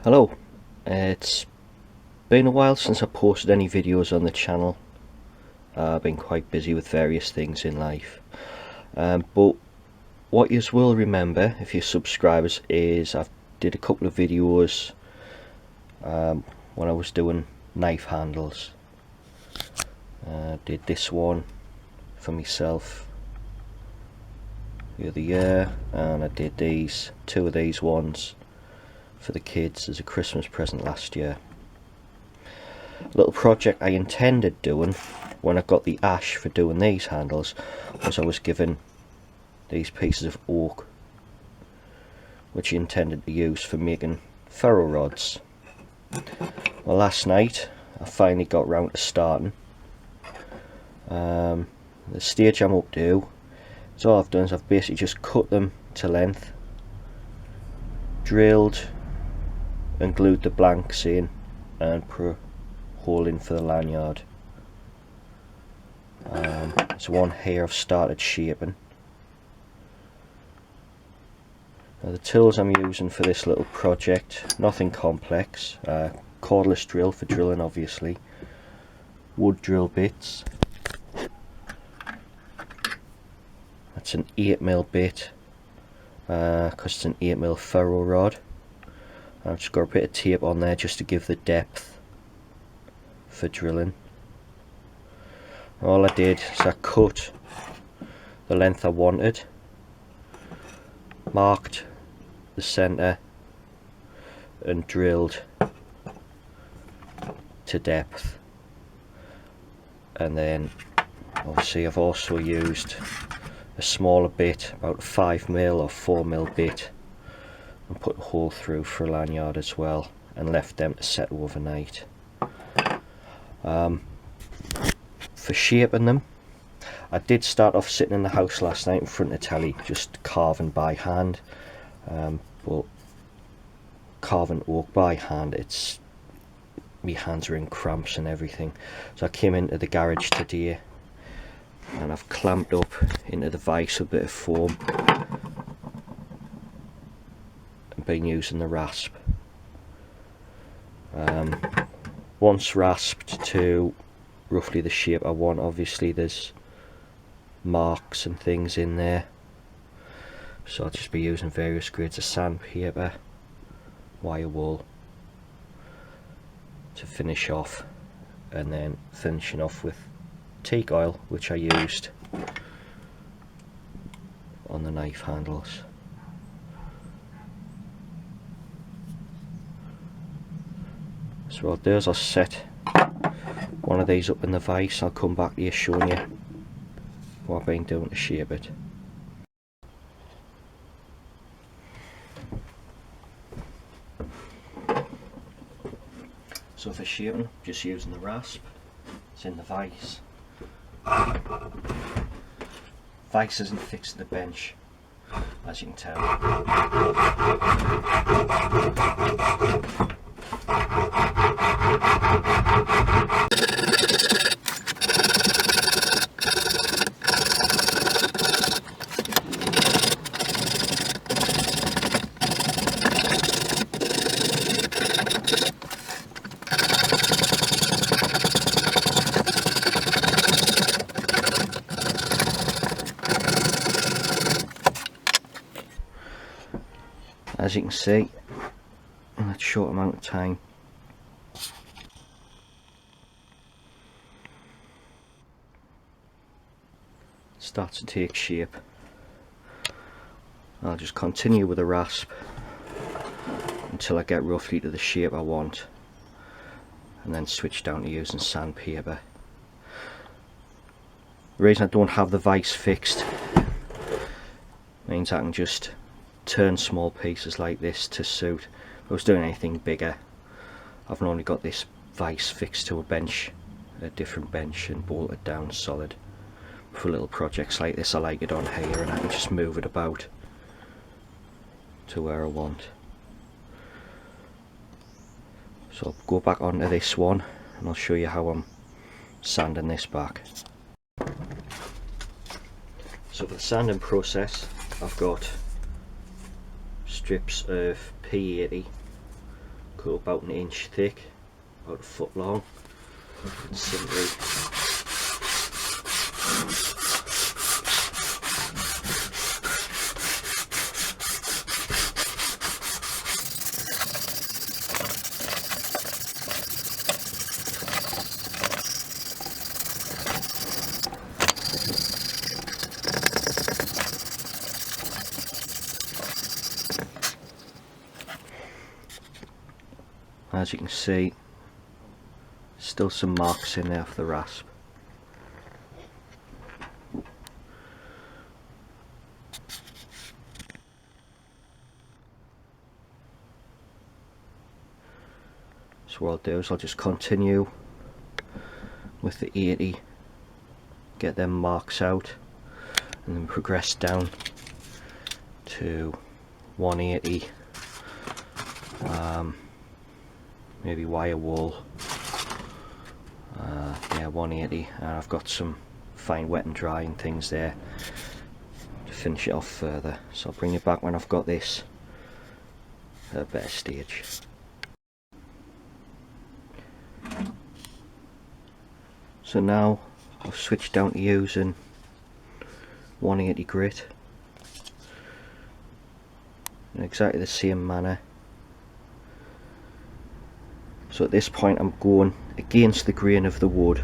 Hello, it's been a while since I posted any videos on the channel. I've been quite busy with various things in life, but what you will remember if you're subscribers is I've did a couple of videos when I was doing knife handles. Did this one for myself the other year, and I did two of these ones for the kids as a Christmas present last year. A little project I intended doing when I got the ash for doing these handles was I was given these pieces of oak which I intended to use for making ferro rods. Well, last night I finally got round to starting. The stage I'm up to is all I've done is I've basically just cut them to length, drilled and glued the blanks in and put a hole in for the lanyard. There's one here I've started shaping. Now the tools I'm using for this little project, nothing complex. Cordless drill for drilling, obviously. Wood drill bits. That's an 8mm bit because it's an 8mm ferro rod. I've just got a bit of tape on there just to give the depth for drilling. All I did is I cut the length I wanted, marked the centre and drilled to depth, and then obviously I've also used a smaller bit, about a 5mm or 4mm bit, and put a hole through for a lanyard as well, and left them to set overnight. For shaping them, I did start off sitting in the house last night in front of the telly just carving by hand, but carving oak by hand, my hands are in cramps and everything, so I came into the garage today and I've clamped up into the vise a bit of foam and been using the rasp. Once rasped to roughly the shape I want, obviously there's marks and things in there, so I'll just be using various grades of sandpaper, wire wool to finish off, and then finishing off with teak oil, which I used on the knife handles. So what I'll do is I'll set one of these up in the vise. I'll come back to you showing you what I've been doing to shape it. So for shaping, just using the rasp, it's in the vise. Vise isn't fixed to the bench, as you can tell. As you can see, in that short amount of time, it starts to take shape. I'll just continue with the rasp until I get roughly to the shape I want, and then switch down to using sandpaper. The reason I don't have the vise fixed means I can just turn small pieces like this to suit. If I was doing anything bigger, I've only got this vise fixed to a bench, a different bench, and bolted down solid. For little projects like this I like it on here, and I can just move it about to where I want. So I'll go back onto this one and I'll show you how I'm sanding this back. So for the sanding process, I've got strips of P80 cut about an inch thick, about a foot long, and simply as you can see, still some marks in there for the rasp. So what I'll do is I'll just continue with the 80, get them marks out, and then progress down to 180, maybe wire wool, yeah, 180, and I've got some fine wet and drying things there to finish it off further, so I'll bring it back when I've got this at a better stage. So now I've switched down to using 180 grit in exactly the same manner. So at this point I'm going against the grain of the wood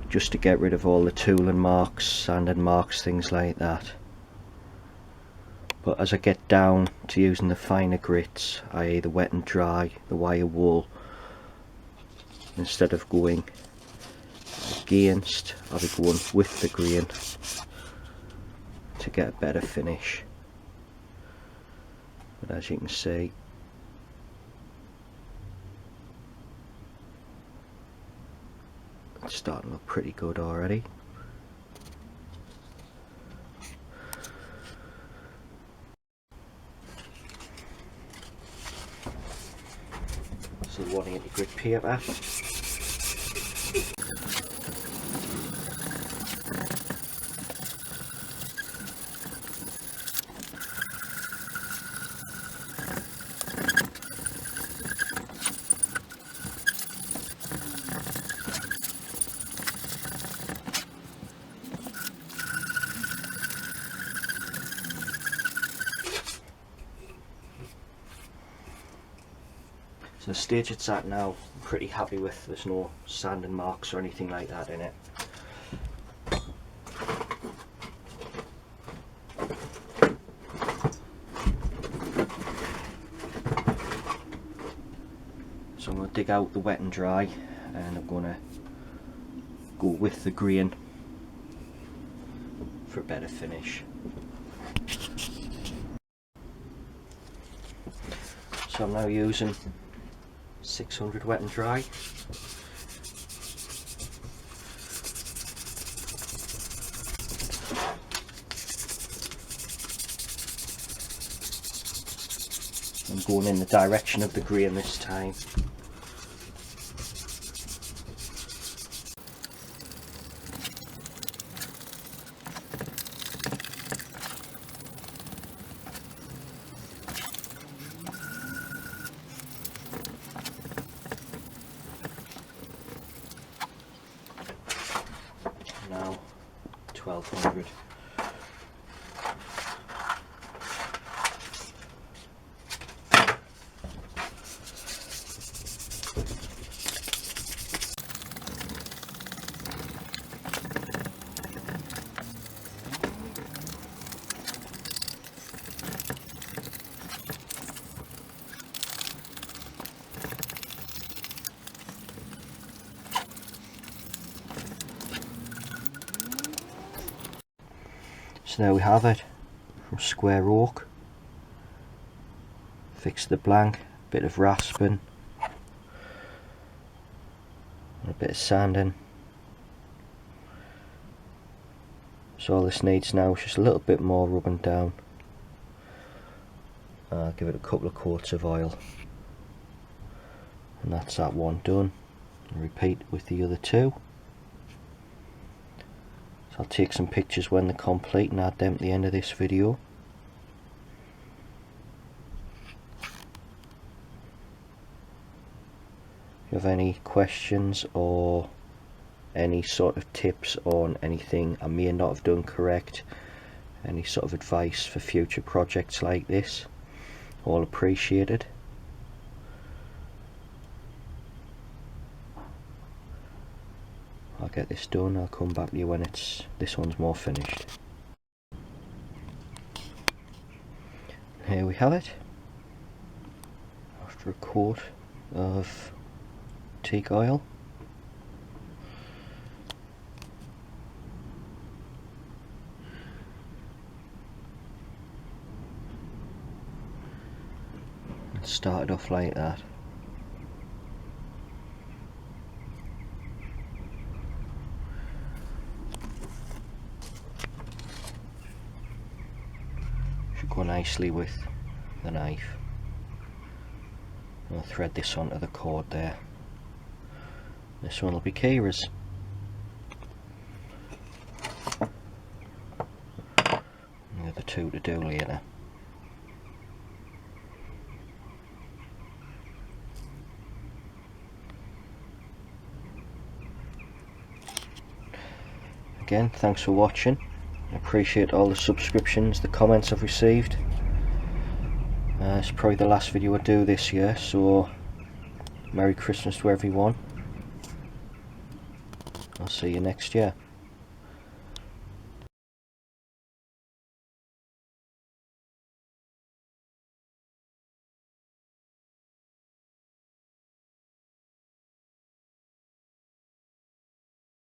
just to get rid of all the tooling marks, sanding marks, things like that. But as I get down to using the finer grits, i.e. the wet and dry, the wire wool, instead of going against, I'll be going with the grain to get a better finish. But as you can see, it's starting to look pretty good already. So 180 grit paper. So the stage it's at now, I'm pretty happy with. There's no sanding marks or anything like that in it. So I'm going to dig out the wet and dry, and I'm going to go with the grain for a better finish. So I'm now using 600 wet and dry. I'm going in the direction of the grain this time. Now 1200. So there we have it, from square oak. Fix the blank, bit of rasping, and a bit of sanding. So all this needs now is just a little bit more rubbing down. I'll give it a couple of coats of oil, and that's that one done. And repeat with the other two. So I'll take some pictures when they're complete and add them at the end of this video. you have any questions or any sort of tips on anything I may not have done correct, any sort of advice for future projects like this, all appreciated. I'll get this done. I'll come back to you when this one's more finished. Here we have it, after a quart of teak oil. Started off like that. Should go nicely with the knife. I'll thread this onto the cord there. This one will be Kira's. The other two to do later. Again, thanks for watching. I appreciate all the subscriptions, the comments I've received. It's probably the last video I do this year, so Merry Christmas to everyone. I'll see you next year.